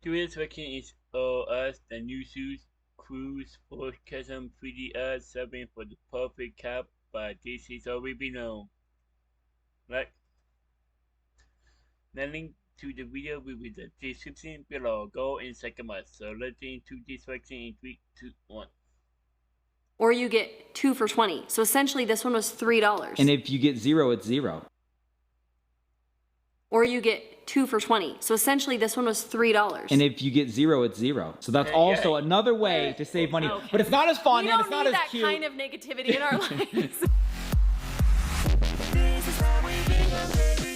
Today's section is us, the new shoes, KREW'S, Sarcasm, 3D us, subbing for the perfect cap, but this is already known. Like, the link to the video will be in the description below. Go and check them out. So let's get into this section in 3, 2, 1. Or you get 2 for $20. So essentially this one was $3. And if you get 0, it's 0. Or you get 2 for $20. So essentially this one was $3. And if you get 0, it's 0. So that's also another way to save money. Okay. But it's not as fun and it's not as cute. We don't need that kind of negativity in our lives.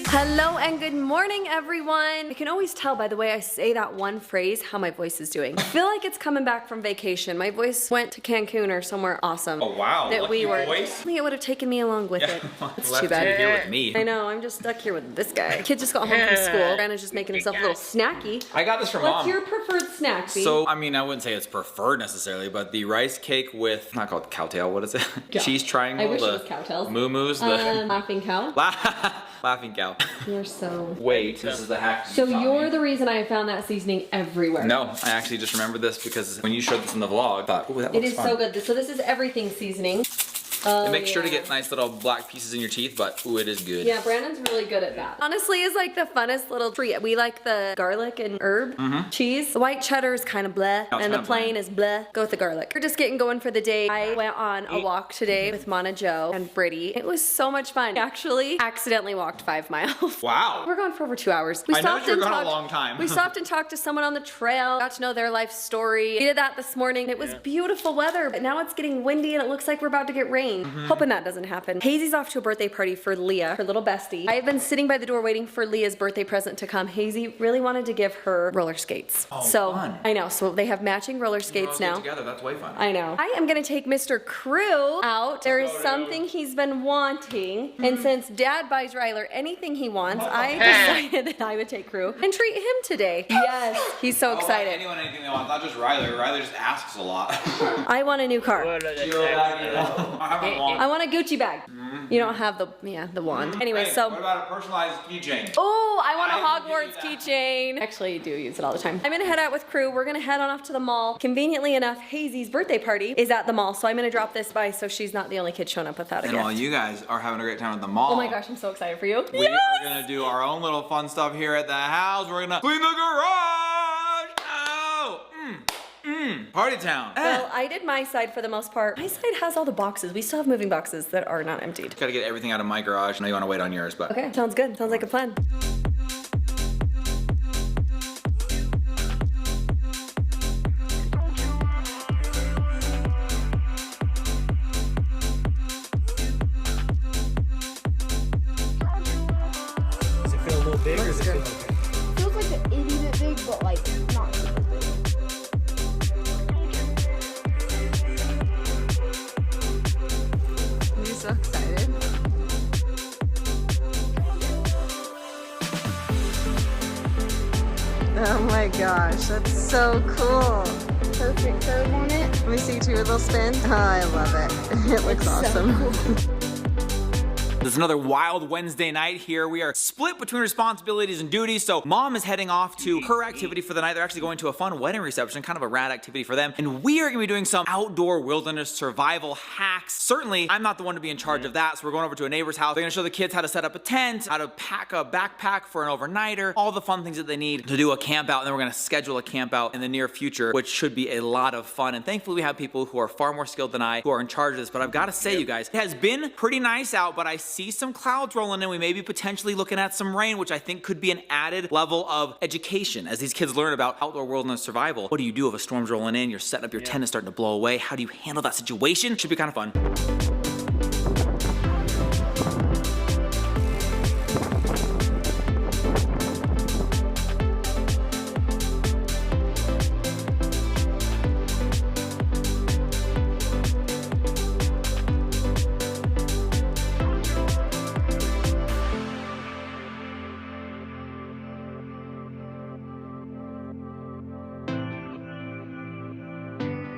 Hello and good morning, everyone. I can always tell by the way I say that one phrase how my voice is doing. I feel like it's coming back from vacation. My voice went to Cancun or somewhere awesome. Oh wow, that we were. Voice? I think it would have taken me along with it. It's too bad. Here with me. I know. I'm just stuck here with this guy. Kid just got home from school. Brandon's just making himself a little snacky. I got this from Mom. What's your preferred snack, B? So, I mean, I wouldn't say it's preferred necessarily, but the rice cake with, not called cowtail, what is it? Cheese triangle. I wish it was cowtails. Moo-moos. Laughing cow. Laughing cow. You're so... Wait, this is the hack. So you're the reason I found that seasoning everywhere. No, I actually just remembered this because when you showed this in the vlog, I thought, ooh, that looks fun. It is so good. So this is everything seasoning. It makes sure to get nice little black pieces in your teeth, but ooh, it is good. Yeah, Brandon's really good at that. Honestly, it's like the funnest little treat. We like the garlic and herb cheese. The white cheddar is kind of bleh, and the plain is bleh. Go with the garlic. We're just getting going for the day. I went on a walk today with Mana Joe and Brittany. It was so much fun. Actually, accidentally walked 5 miles. Wow. We're gone for over 2 hours. I know you're gone a long time. We stopped and talked to someone on the trail, got to know their life story. We did that this morning. It was beautiful weather, but now it's getting windy and it looks like we're about to get rain. Hoping that doesn't happen. Hazy's off to a birthday party for Leah, her little bestie. I've been sitting by the door waiting for Leah's birthday present to come. Hazy really wanted to give her roller skates. Oh, so fun. I know. So they have matching roller skates now. Together, that's way fun. I know. I am gonna take Mr. Crew out. There is something he's been wanting, and since Dad buys Ryler anything he wants, I decided that I would take Crew and treat him today. Yes, he's so excited. Anyone anything they want, not just Ryler. Ryler just asks a lot. I want a new car. I I want a Gucci bag. You don't have the wand. Anyway, hey, so. what about a personalized keychain? Oh, I want a Hogwarts keychain. Actually, I do use it all the time. I'm gonna head out with Crew. We're gonna head on off to the mall. Conveniently enough, Hazy's birthday party is at the mall, so I'm gonna drop this by so she's not the only kid showing up without a And gift. while you guys are having a great time at the mall. Oh my gosh, I'm so excited for you. We are gonna do our own little fun stuff here at the house. We're gonna clean the garage. Oh, party town. Well, I did my side for the most part. My side has all the boxes. We still have moving boxes that are not emptied. Gotta get everything out of my garage. I know you wanna wait on yours, but. Okay, sounds good. Sounds like a plan. Does it feel a little big or does it feel okay? Feels like an itty bit big, but like not super big. I'm so excited. Oh my gosh, that's so cool. Perfect curve on it. Let me see, 2 little spin. Oh, I love it. It looks awesome. This is another wild Wednesday night here. We are split between responsibilities and duties, so Mom is heading off to her activity for the night. They're actually going to a fun wedding reception, kind of a rad activity for them. And we are gonna be doing some outdoor wilderness survival hacks. Certainly, I'm not the one to be in charge of that, so we're going over to a neighbor's house. They're gonna show the kids how to set up a tent, how to pack a backpack for an overnighter, all the fun things that they need to do a camp out, and then we're gonna schedule a camp out in the near future, which should be a lot of fun. And thankfully, we have people who are far more skilled than I who are in charge of this. But I've gotta say, you guys, it has been pretty nice out, but I see some clouds rolling in. We may be potentially looking at some rain, which I think could be an added level of education as these kids learn about outdoor wilderness survival. What do you do if a storm's rolling in, you're setting up your tent and starting to blow away? How do you handle that situation? Should be kind of fun.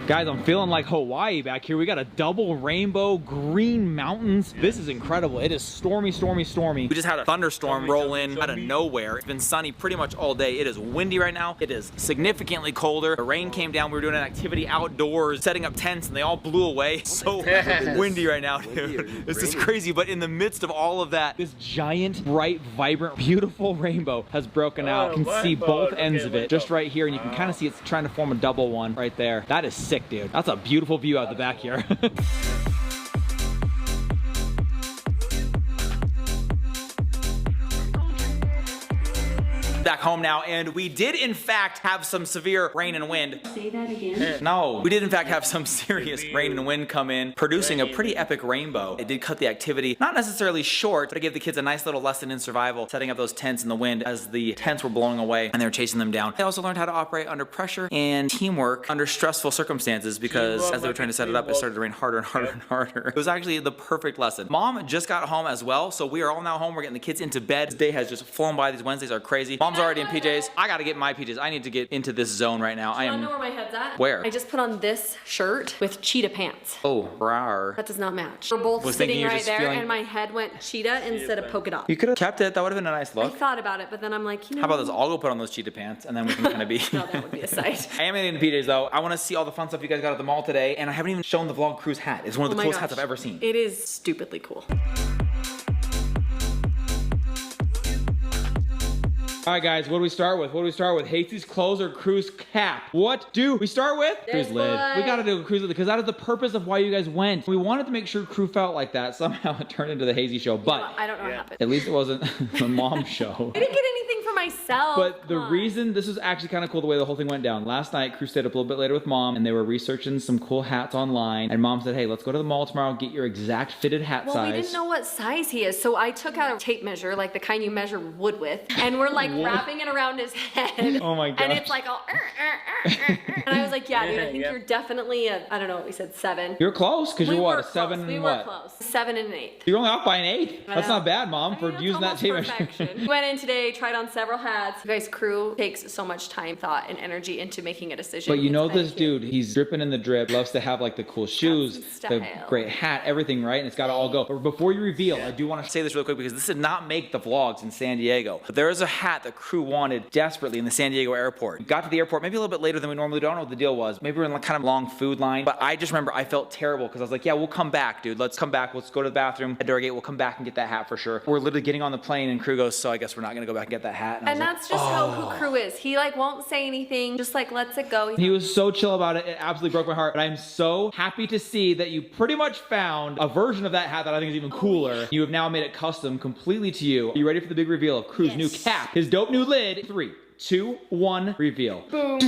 Guys, I'm feeling like Hawaii back here. We got a double rainbow, green mountains. This is incredible. It is stormy, stormy, stormy. We just had a thunderstorm roll in out of nowhere. It's been sunny pretty much all day. It is windy right now. It is significantly colder. The rain came down. We were doing an activity outdoors, setting up tents, and they all blew away. So windy right now, dude. This is crazy. But in the midst of all of that, this giant, bright, vibrant, beautiful rainbow has broken out. You can see both ends of it just right here, and you can kind of see it's trying to form a double one right there. That is sick. Dude, that's a beautiful view out the back here. Back home now, and we did in fact have some severe rain and wind. Say that again? No, we did in fact have some serious rain and wind come in, producing a pretty epic rainbow. It did cut the activity, not necessarily short, but it gave the kids a nice little lesson in survival, setting up those tents in the wind as the tents were blowing away and they were chasing them down. They also learned how to operate under pressure and teamwork under stressful circumstances, because as they were trying to set it up, it started to rain harder and harder and harder. It was actually the perfect lesson. Mom just got home as well, so we are all now home. We're getting the kids into bed. This day has just flown by. These Wednesdays are crazy. Mom's already in PJs. I gotta get my PJs. I need to get into this zone right now. I know where my head's at. Where? I just put on this shirt with cheetah pants. Oh, rawr. That does not match. We're both sitting right there, and my head went cheetah instead of polka dot. You could have kept it. That would have been a nice I look. thought about it, but then I'm like, you know. How about this? I'll go put on those cheetah pants, and then we can kind of be. No, that would be a sight. I am getting into PJs though. I want to see all the fun stuff you guys got at the mall today, and I haven't even shown the vlog Crew's hat. It's one of the coolest hats I've ever seen. It is stupidly cool. All right, guys, what do we start with? What do we start with? Jesus' clothes or Crew's cap? What do we start with? Crew's lid. We gotta do a Crew's lid because that is the purpose of why you guys went. We wanted to make sure Crew felt like that. Somehow it turned into the Hazy show, but I don't know what happened. at least it wasn't the mom show. I didn't get anything for myself. But the reason, this was actually kind of cool the way the whole thing went down. Last night, Crew stayed up a little bit later with Mom, and they were researching some cool hats online. And Mom said, hey, let's go to the mall tomorrow, get your exact fitted hat size. Well, we didn't know what size he is, so I took out a tape measure, like the kind you measure wood with, and we're like wrapping it around his head. Oh my god. And it's like all and I was like, yeah, dude, I think you're definitely a, I don't know what we said, 7. You're close, because you're what, a 7 and we what? were close. 7 and an 8. You're only off by an 8. That's not bad, Mom, for using that tape measure. We went in today, tried on several hats. You guys, Crew takes so much time, thought, and energy into making a decision. But you know this dude, he's dripping in the drip, loves to have like the cool shoes, the great hat, everything, right? And it's gotta all go. But before you reveal, I do want to say this real quick because this did not make the vlogs in San Diego. But there is a hat that Crew wanted desperately in the San Diego airport. We got to the airport maybe a little bit later than we normally do. I don't know what the deal was. Maybe we're in like kind of long food line. But I just remember I felt terrible because I was like, yeah, we'll come back, dude. Let's come back. Let's go to the bathroom, head to our gate. We'll come back and get that hat for sure. We're literally getting on the plane and Crew goes, so I guess we're not gonna go back and get that hat. And that's just how who Crew is. He like won't say anything, just like lets it go. He was so chill about it. It absolutely broke my heart. But I'm so happy to see that you pretty much found a version of that hat that I think is even cooler. You have now made it custom completely to you. Are you ready for the big reveal of Crew's new cap? His dope new lid. 3, 2, 1, reveal. Boom.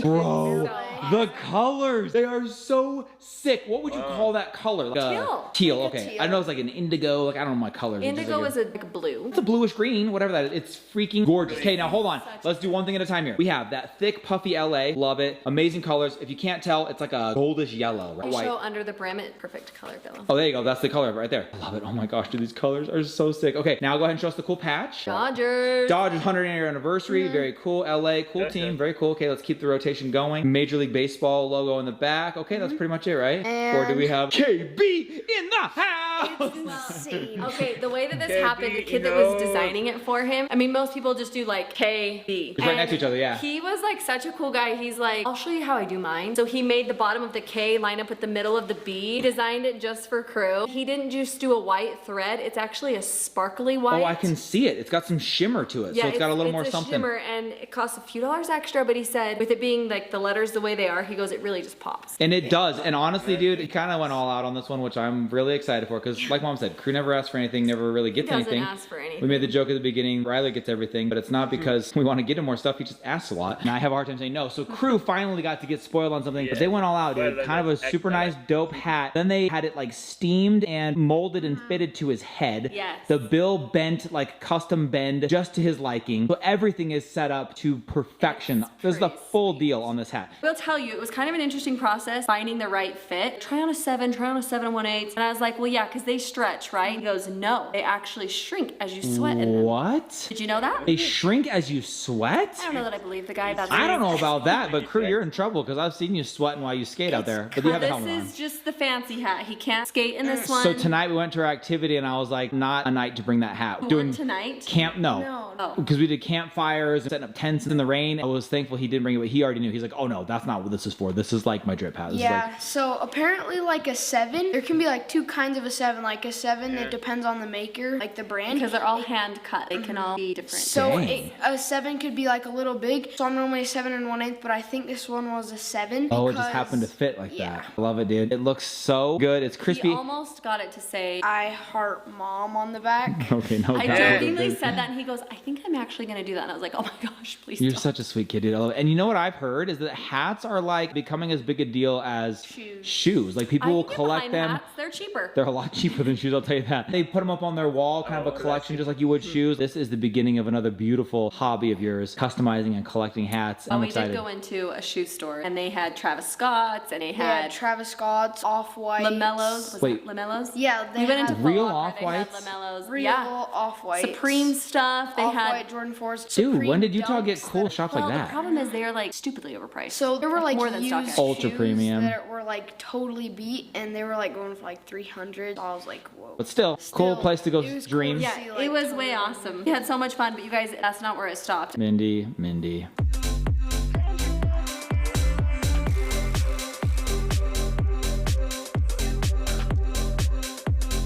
Bro, the colors, they are so sick. What would you call that color? Like teal. Teal, like okay. Teal. I don't know, it's like an indigo, like I don't know my colors. Indigo is like a blue. It's a bluish green, whatever that is. It's freaking gorgeous. Okay, now hold on. Let's do one thing at a time here. We have that thick, puffy LA. Love it. Amazing colors. If you can't tell, it's like a goldish yellow. Right? White. Show under the brim, it perfect color, Bill. Oh, there you go. That's the color of it right there. I love it. Oh my gosh, dude, these colors are so sick. Okay, now go ahead and show us the cool patch. Dodgers. Dodgers 100th year anniversary. Very cool. LA, cool team. Very cool. Okay, let's keep the rotation going. Major League Baseball logo in the back. Okay, that's pretty much it, right? And or do we have KB in the house? it's insane. Okay, the way that this happened, the kid that was designing it for him, I mean, most people just do like KB. It's right next to each other, yeah. He was like such a cool guy. He's like, I'll show you how I do mine. So he made the bottom of the K line up with the middle of the B. He designed it just for Crew. He didn't just do a white thread. It's actually a sparkly white. Oh, I can see it. It's got some shimmer to it. Yeah, so it's got a little more something. Shimmer, and it costs a few dollars extra, but he said with it being like the letters the way they are, he goes, it really just pops. And it does. And honestly, dude, he kind of went all out on this one, which I'm really excited for because like Mom said, Crew never asks for anything, never really gets anything. Ask for anything. We made the joke at the beginning, Riley gets everything, but it's not because we want to get him more stuff. He just asks a lot. And I have a hard time saying no. So Crew finally got to get spoiled on something, but they went all out, dude. Kind of a super nice, dope hat. Then they had it like steamed and molded and fitted to his head. Yes. The bill bent, like custom bend, just to his liking. So everything is set up to perfection. This is the full deal on this hat. We'll tell you, it was kind of an interesting process finding the right fit. Try on a 7, try on a 7 1/8. And I was like, well, yeah, because they stretch, right? He goes, no, they actually shrink as you sweat in them. What? Did you know that? They shrink as you sweat? I don't know that I believe the guy. That's I don't know about that, but Crew, you're in trouble because I've seen you sweating while you skate out there. But you have a helmet on. This is just the fancy hat. He can't skate in this one. So tonight we went to our activity and I was like, not a night to bring that hat. Doing tonight? Camp, no. Oh. Because we did campfires and setting up tents in the rain. I was thankful he didn't bring it, but he already knew. He's like, oh no, that's not what this is for. This is like my drip hat. This is like, so apparently like a 7, there can be like 2 kinds of a 7. Like a 7, it depends on the maker, like the brand. Because they're all hand cut. They can all be different. So a 7 could be like a little big. So I'm normally a 7 1/8, but I think this one was a 7. oh, it just happened to fit like that. I love it, dude. It looks so good. It's crispy. He almost got it to say, I heart mom on the back. Okay, no. I jokingly said that, and he goes, I think I'm actually going to do that. And I was like, oh my gosh, please You're don't. such a sweet kid, dude. I love it. And you know what I've heard is that hats are like becoming as big a deal as shoes. Like people will collect them. Hats. They're cheaper. They're a lot cheaper than shoes, I'll tell you that. They put them up on their wall, kind of a collection, just like you would shoes. This is the beginning of another beautiful hobby of yours, customizing and collecting hats. I'm excited. We did go into a shoe store, and they had Travis Scott's, and they had Travis Scott's, Off-White. Lamellos. Wait. Lamellos? Yeah, they we went had into real Foot Locker, Off-Whites? They had Lamellos. real Yeah. Off-White. Supreme stuff. They Off-White had Jordan 4s. Dude, Supreme when did Utah get Dunks cool shops like the that? problem is they are like stupidly overpriced. So there were like more than used stock. Ultra shoes premium. that were like totally beat, and they were like going for like 300. I was like, whoa. But still, cool place to go it was dream. cool. Yeah, See, like, it was totally way awesome. We had so much fun, but you guys, that's not where it stopped. Mindy.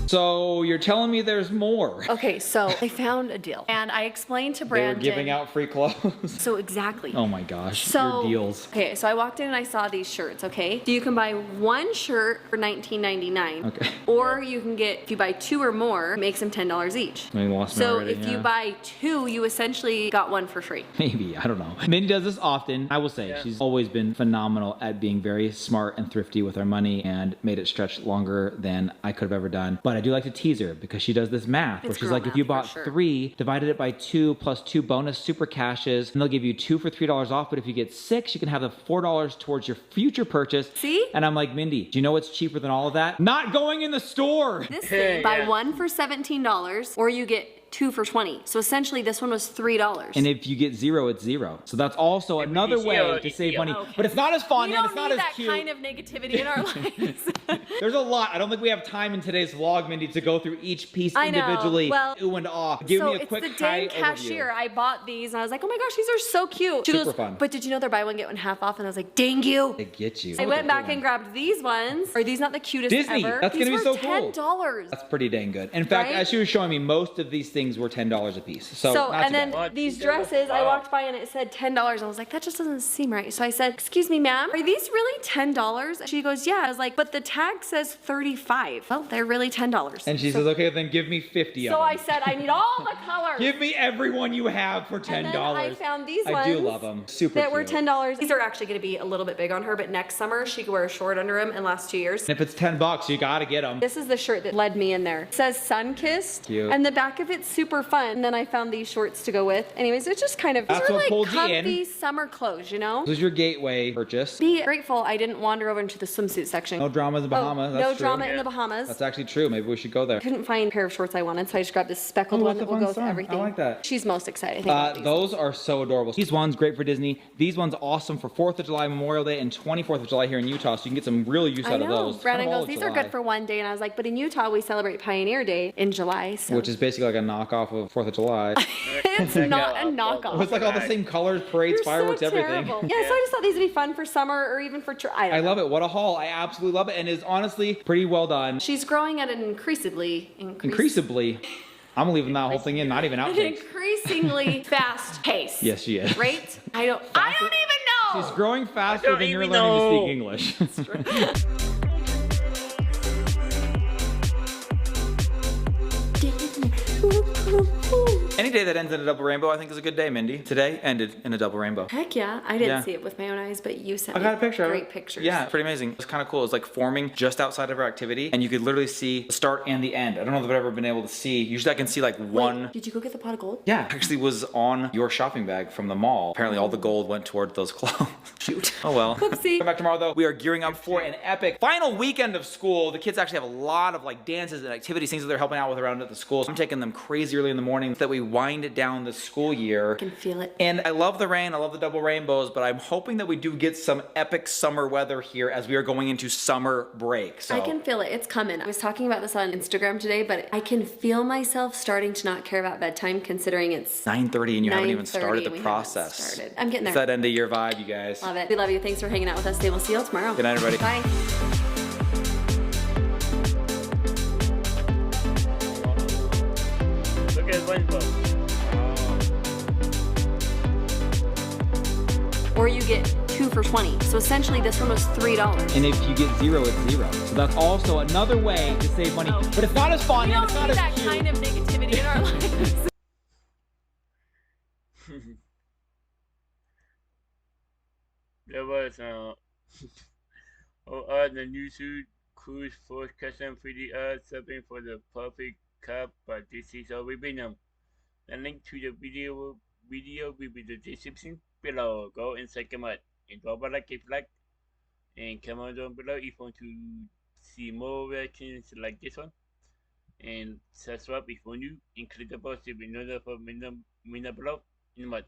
So you're telling me there's more? Okay, so I found a deal, and I explained to They're Brandon. giving out free clothes. So exactly. Oh my gosh, So your deals. Okay, so I walked in and I saw these shirts. Okay, so you can buy one shirt for $19.99. Okay. Or you can get, if you buy 2 or more, it makes them $10 each. I lost me So already, if you buy 2, you essentially got 1 for free. Maybe, I don't know. Mindy does this often. I will say, she's always been phenomenal at being very smart and thrifty with our money and made it stretch longer than I could have ever done. But I do like to tease her because she does this math where It's she's girl like, if you math, bought for sure. 3, divided it by 2 plus 2 bonus super cashes, and they'll give you 2 for $3 off. But if you get 6, you can have the $4 towards your future purchase. See? And I'm like, Mindy, do you know what's cheaper than all of that? Not going in the store. This thing, buy 1 for $17, or you get 2 for $20. So essentially this one was $3. And if you get 0, it's 0. So that's also another you way zero, to it's save zero. money. But it's not as fun we and don't it's not need as that cute. kind of negativity in our lives. There's a lot. I don't think we have time in today's vlog, Mindy, to go through each piece I know. individually. Well, ooh and ah. Give so me a quick it's the high dang cashier. overview. I bought these and I was like, oh my gosh, these are so cute. She Super goes, fun. but did you know they're buy one get one half off? And I was like, dang you. They get you. I went back and grabbed these ones. Are these not the cutest Disney. ever? That's these gonna be were so cool. $10. That's pretty dang good. In fact, Right? as she was showing me, most of these things were $10 a piece. So not and too then bad. these dresses, I walked by and it said $10. I was like, that just doesn't seem right. So I said, excuse me, ma'am, are these really $10? She goes, yeah. I was like, but the tag says $35. Well, they're really $10. And she says, okay, then give me 50 of So them. I said, I need all the colors. Give me every one you have for $10. And then I found these ones I do love them. Super that were cute. $10. These are actually going to be a little bit big on her, but next summer she could wear a short under them and last 2 years. And if it's $10, you gotta get them. This is the shirt that led me in there. It says Sun-Kissed, Cute. and the back of it's super fun. And then I found these shorts to go with. Anyways, it's just kind of, these That's are what like pulled you in. comfy summer clothes, you know? This was your gateway purchase. Be grateful I didn't wander over into the swimsuit section. No dramas in Bahamas. That's no true. drama in the Bahamas. That's actually true. Maybe we should go there. Couldn't find a pair of shorts I wanted, so I just grabbed this speckled Oh, one that's that a will fun go with song. everything. I like that. She's most excited. I think about these. Those are so adorable. These ones, great for Disney. These ones, awesome for 4th of July, Memorial Day, and 24th of July here in Utah, so you can get some real use I out know. of those. Brandon Kind of all goes, of these are July, good for one day. And I was like, but in Utah, we celebrate Pioneer Day in July. So. Which is basically like a knockoff of 4th of July. It's not a knockoff. It's like all the same colors, parades, You're fireworks, so everything. terrible. Yeah, so I just thought these would be fun for summer or even for, I love it. What a haul. I absolutely love it. And it's honestly pretty well done. She's growing at an increasingly I'm leaving that whole thing in, not even an outtakes. increasingly fast pace. Yes, she is. Right? I don't even know. She's growing faster than you're even learning to speak English. Any day that ends in a double rainbow, I think is a good day, Mindy. Today ended in a double rainbow. Heck yeah. I didn't Yeah. see it with my own eyes, but you sent I me got a picture of it. great pictures. Yeah, pretty amazing. It's kind of cool. It's like forming just outside of our activity, and you could literally see the start and the end. I don't know if I've ever been able to see. Usually I can see like one. Wait, did you go get the pot of gold? Yeah, actually was on your shopping bag from the mall. Apparently all the gold went toward those clothes. Shoot. Oh well. Whoopsie. Come back tomorrow though. We are gearing up for an epic final weekend of school. The kids actually have a lot of like dances and activities, things that they're helping out with around at the school. So I'm taking them crazy early in the morning so that we wind down the school year. I can feel it. And I love the rain, I love the double rainbows, but I'm hoping that we do get some epic summer weather here as we are going into summer break. So I can feel it. It's coming. I was talking about this on Instagram today, but I can feel myself starting to not care about bedtime considering it's 9:30 and you haven't even 9:30 started the and we process. haven't started. I'm getting there. It's that end of year vibe, you guys. Love it. We love you. Thanks for hanging out with us today. We'll see you all tomorrow. Good night, everybody. Bye. Look at rainbow. Or you get 2 for $20. So essentially this one was $3. And if you get 0, it's 0. So that's also another way to save money. Oh. But it's not as fun We and don't it's not need as that cute. kind of negativity in our lives. There was the new suit cruise force custom 3D art something for the perfect cup, but this is all we've been on. The link to the video will be in the description below. Go and check them out. And drop a like if you like. And comment down below if you want to see more reactions like this one. And subscribe if you're new. And click the bell to be notified when below. In the